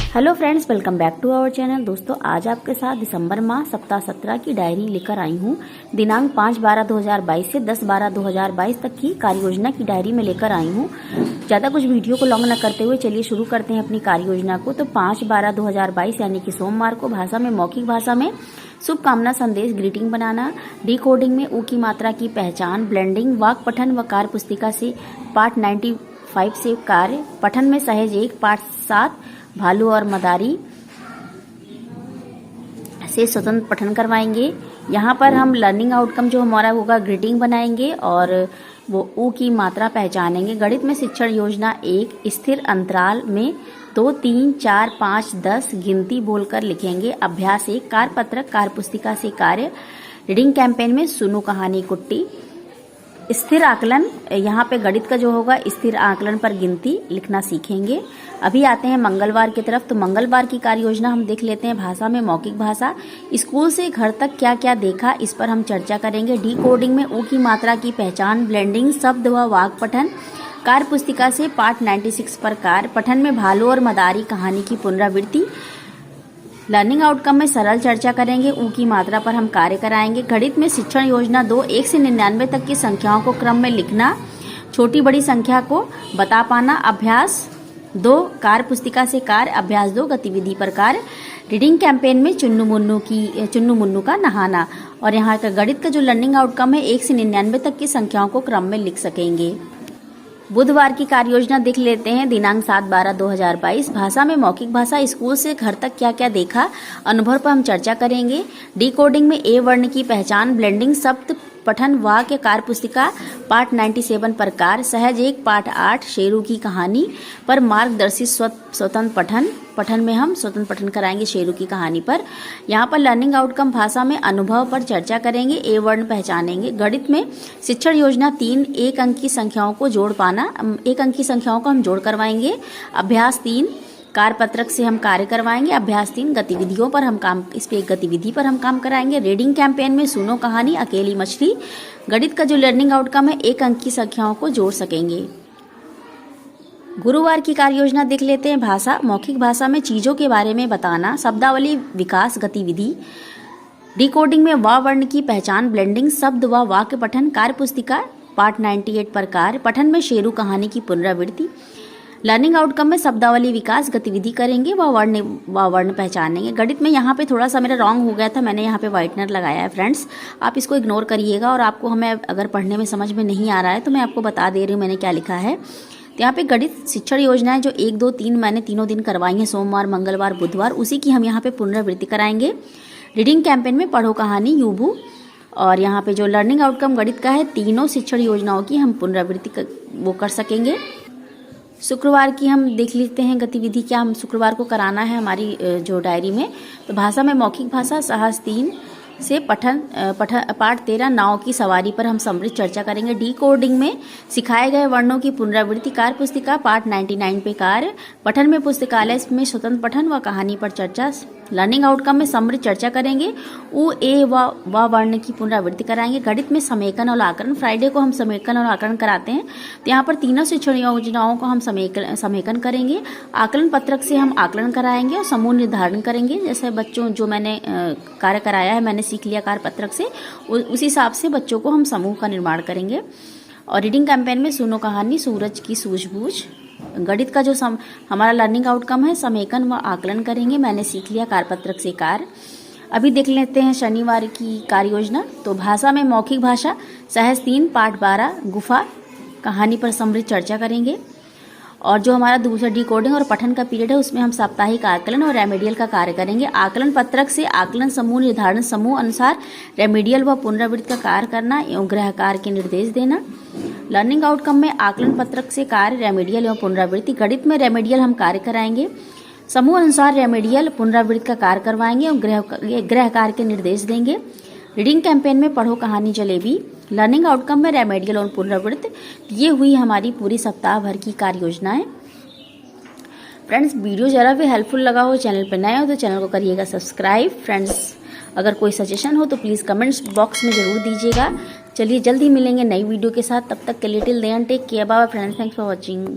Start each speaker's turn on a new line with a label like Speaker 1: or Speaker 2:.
Speaker 1: Hello friends, welcome back to our channel. दोस्तों, आज आपके साथ दिसंबर माह सप्ताह 17 की डायरी लेकर आई हूँ। दिनांक 5/12/2022 से 10/12/2022 तक की कार्य योजना की डायरी में लेकर आई हूँ। ज़्यादा कुछ वीडियो को लॉन्ग न करते हुए चलिए शुरू करते हैं अपनी कार्य योजना को। तो 5/12/2022 यानी कि सोमवार को भाषा में, मौखिक भाषा में शुभकामना संदेश ग्रीटिंग बनाना, डिकोडिंग में ऊ की मात्रा की पहचान, ब्लेंडिंग, वाक पठन व कार्य पुस्तिका से पाठ 95 से कार्य पठन में सहज 1, पाठ 7 भालू और मदारी से स्वतंत्र पठन करवाएंगे। यहाँ पर हम लर्निंग आउटकम जो हमारा होगा ग्रीटिंग बनाएंगे और वो ऊ की मात्रा पहचानेंगे। गणित में शिक्षण योजना 1 स्थिर अंतराल में 2, 3, 4, 5, 10 गिनती बोलकर लिखेंगे। अभ्यास 1 कार्यपत्रक कार्यपुस्तिका से कार्य। रीडिंग कैंपेन में सुनो कहानी कुट्टी। स्थिर आकलन, यहाँ पे गणित का जो होगा स्थिर आकलन पर गिनती लिखना सीखेंगे। अभी आते हैं मंगलवार की तरफ। तो मंगलवार की कार्य योजना हम देख लेते हैं। भाषा में मौखिक भाषा, स्कूल से घर तक क्या क्या देखा, इस पर हम चर्चा करेंगे। डिकोडिंग में ऊ की मात्रा की पहचान, ब्लेंडिंग, शब्द व वाक पठन, कार्य पुस्तिका से पाठ 96 पर कार्य पठन में भालू और मदारी कहानी की पुनरावृत्ति। लर्निंग आउटकम में सरल चर्चा करेंगे। ऊ की मात्रा पर हम कार्य कराएंगे। गणित में शिक्षण योजना 2 1 से 99 तक की संख्याओं को क्रम में लिखना, छोटी बड़ी संख्या को बता पाना। अभ्यास 2 कार्य पुस्तिका से कार्य। अभ्यास 2 गतिविधि पर कार्य। रीडिंग कैंपेन में चुन्नू मुन्नू का नहाना। और यहाँ का गणित का जो लर्निंग आउटकम है 1 से 99 तक की संख्याओं को क्रम में लिख सकेंगे। बुधवार की कार्य योजना देख लेते हैं। दिनांक 7/12/2022। भाषा में मौखिक भाषा, स्कूल से घर तक क्या क्या देखा, अनुभव पर हम चर्चा करेंगे। डिकोडिंग में ए वर्ण की पहचान, ब्लेंडिंग, शब्द पठन, वाक्य, कार्य पुस्तिका पाठ 97 पर कार्य। सहज 1 पाठ 8 शेरू की कहानी पर मार्गदर्शित स्वतंत्र पठन में हम स्वतंत्र पठन कराएंगे शेरू की कहानी पर। यहाँ पर लर्निंग आउटकम भाषा में अनुभव पर चर्चा करेंगे। ए वर्ण पहचानेंगे। गणित में शिक्षण योजना 3 1 अंक की संख्याओं को जोड़ पाना, 1 अंक की संख्याओं को हम जोड़ करवाएंगे। अभ्यास 3 कार्यपत्रक से हम कार्य करवाएंगे। अभ्यास 3 गतिविधियों पर हम काम, इस पे एक गतिविधि पर हम काम कराएंगे। रीडिंग कैंपेन में सुनो कहानी अकेली मछली। गणित का जो लर्निंग आउटकम है 1 अंक की संख्याओं को जोड़ सकेंगे। गुरुवार की कार्य योजना देख लेते हैं। भाषा मौखिक भाषा में चीजों के बारे में बताना, शब्दावली विकास गतिविधि। डिकोडिंग में वा वर्ण की पहचान, ब्लेंडिंग, शब्द व वाक्य पठन, कार्य पुस्तिका पाठ 98 पर कार्य पठन में शेरू कहानी की पुनरावृत्ति। लर्निंग आउटकम में शब्दावली विकास गतिविधि करेंगे व वर्ण पहचानेंगे। गणित में यहाँ पे थोड़ा सा मेरा रॉन्ग हो गया था, मैंने यहाँ पे व्हाइटनर लगाया है फ्रेंड्स, आप इसको इग्नोर करिएगा। और आपको हमें अगर पढ़ने में समझ में नहीं आ रहा है तो मैं आपको बता दे रही हूँ मैंने क्या लिखा है। तो यहाँ पे गणित शिक्षण योजनाएं जो 1 2 3 मैंने तीनों दिन करवाई हैं, सोमवार मंगलवार बुधवार, उसी की हम यहाँ पे पुनरावृत्ति कराएंगे। रीडिंग कैंपेन में पढ़ो कहानी यूबू। और यहाँ पे जो लर्निंग आउटकम गणित का है, तीनों शिक्षण योजनाओं की हम पुनरावृत्ति वो कर सकेंगे। शुक्रवार की हम देख लेते हैं गतिविधि क्या हम शुक्रवार को कराना है हमारी जो डायरी में। तो भाषा में मौखिक भाषा साहस 3 से पाठ 13 नाव की सवारी पर हम समृद्ध चर्चा करेंगे। डिकोडिंग में सिखाए गए वर्णों की पुनरावृत्ति, कार्य पुस्तिका पाठ 99 पे कार्य पठन में पुस्तकालय में स्वतंत्र पठन व कहानी पर चर्चा। लर्निंग आउटकम में समृद्ध चर्चा करेंगे। ऊ ए व वर्ण की पुनरावृत्ति कराएंगे। गणित में समेकन और आकलन, फ्राइडे को हम समेकन और आकलन कराते हैं, तो यहाँ पर तीनों शिक्षण योजनाओं को हम समेकन करेंगे। आकलन पत्रक से हम आकलन कराएंगे और समूह निर्धारण करेंगे। जैसे बच्चों जो मैंने कार्य कराया है, मैंने सीख लिया कार्य पत्रक से, उसी हिसाब से बच्चों को हम समूह का निर्माण करेंगे। और रीडिंग कैंपेन में सुनो कहानी सूरज की सूझबूझ। गणित का जो हमारा लर्निंग आउटकम है समेकन व आकलन करेंगे, मैंने सीख लिया कार्यपत्रक से कार्य। अभी देख लेते हैं शनिवार की कार्य योजना। तो भाषा में मौखिक भाषा सहज 3 पाठ 12 गुफा कहानी पर समृद्ध चर्चा करेंगे। और जो हमारा दूसरा डिकोडिंग और पठन का पीरियड है उसमें हम साप्ताहिक आकलन और रेमेडियल का कार्य करेंगे। आकलन पत्रक से आकलन समूह निर्धारण, समूह अनुसार रेमेडियल व पुनरावृत्ति का कार्य करना एवं गृह कार्य के निर्देश देना। लर्निंग आउटकम में आकलन पत्रक से कार्य, रेमेडियल एवं पुनरावृत्ति। गणित में रेमेडियल हम कार्य कराएंगे, समूह अनुसार रेमेडियल पुनरावृत्ति का कार्य करवाएंगे एवं गृह कार्य के निर्देश देंगे। रीडिंग कैंपेन में पढ़ो कहानी जलेबी। लर्निंग आउटकम में रेमेडियल और पुनरावृत्ति। ये हुई हमारी पूरी सप्ताह भर की कार्य योजनाएं। फ्रेंड्स, वीडियो जरा भी हेल्पफुल लगा हो, चैनल पर नए हो तो चैनल को करिएगा सब्सक्राइब। फ्रेंड्स, अगर कोई सजेशन हो तो प्लीज़ कमेंट्स बॉक्स में ज़रूर दीजिएगा। चलिए जल्दी मिलेंगे नई वीडियो के साथ, तब तक के लिए till then take care, bye friends, thanks for watching.